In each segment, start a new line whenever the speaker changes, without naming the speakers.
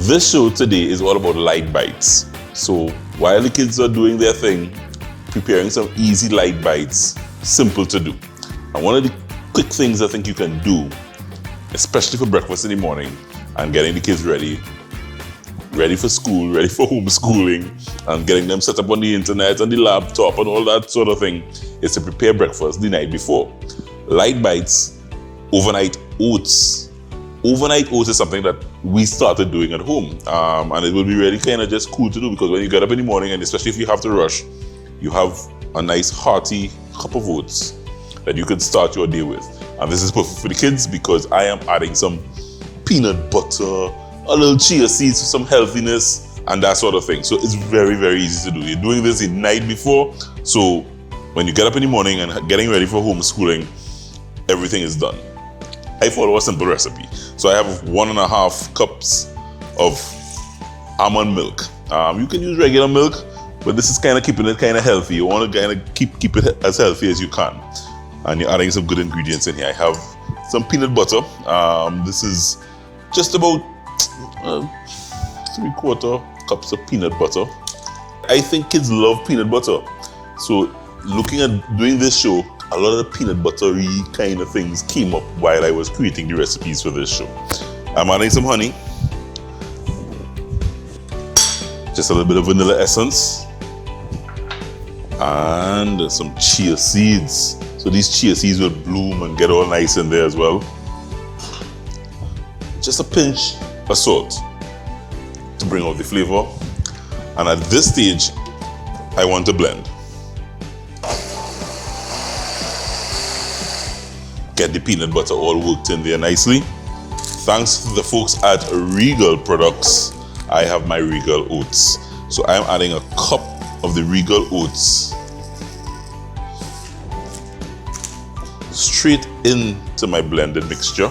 This show today is all about light bites. So while the kids are doing their thing, preparing some easy light bites, simple to do. And one of the quick things I think you can do, especially for breakfast in the morning and getting the kids ready for school, ready for homeschooling, and getting them set up on the internet and the laptop and all that sort of thing, is to prepare breakfast the night before. Light bites, overnight oats. Overnight oats is something that we started doing at home, and it will be really kind of just cool to do, because when you get up in the morning, and especially if you have to rush, you have a nice hearty cup of oats that you could start your day with. And this is perfect for the kids because I am adding some peanut butter, a little chia seeds for some healthiness, and that sort of thing. So it's very, very easy to do. You're doing this the night before, so when you get up in the morning and getting ready for homeschooling, everything is done. I follow a simple recipe. So I have 1.5 cups of almond milk. You can use regular milk, but this is kind of keeping it kind of healthy. You want to kind of keep it as healthy as you can. And you're adding some good ingredients in here. I have some peanut butter. This is just about 3/4 cups of peanut butter. I think kids love peanut butter. So looking at doing this show, a lot of the peanut buttery kind of things came up while I was creating the recipes for this show. I'm adding some honey, just a little bit of vanilla essence, and some chia seeds. So these chia seeds will bloom and get all nice in there as well. Just a pinch of salt to bring out the flavor. And at this stage, I want to blend. Get the peanut butter all worked in there nicely. Thanks to the folks at Regal Products, I have my Regal Oats. So I'm adding a cup of the Regal Oats straight into my blended mixture.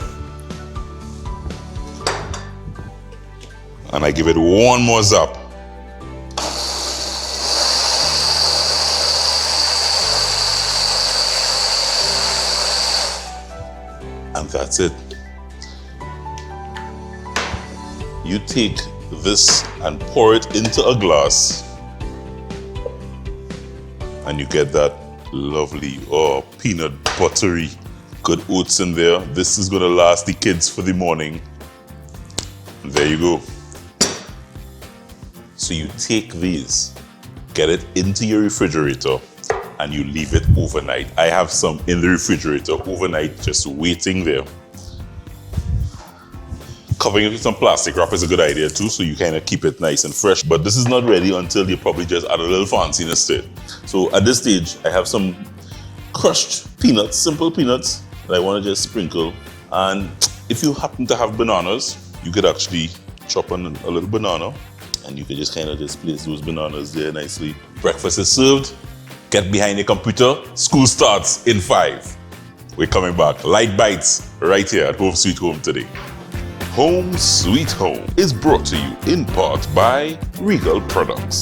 And I give it one more zap. And that's it. You take this and pour it into a glass, and you get that lovely peanut buttery good oats in there. This is gonna last the kids for the morning. And there you go. So you take these, get it into your refrigerator, and you leave it overnight. I have some in the refrigerator overnight just waiting there. Covering it with some plastic wrap is a good idea too, so you kind of keep it nice and fresh. But this is not ready until you probably just add a little fanciness to it. So at this stage, I have some crushed peanuts, simple peanuts, that I want to just sprinkle. And if you happen to have bananas, you could actually chop on a little banana, and you could just kind of just place those bananas there nicely. Breakfast is served. Get behind your computer. School starts in 5. We're coming back. Light bites right here at Home Sweet Home today. Home Sweet Home is brought to you in part by Regal Products.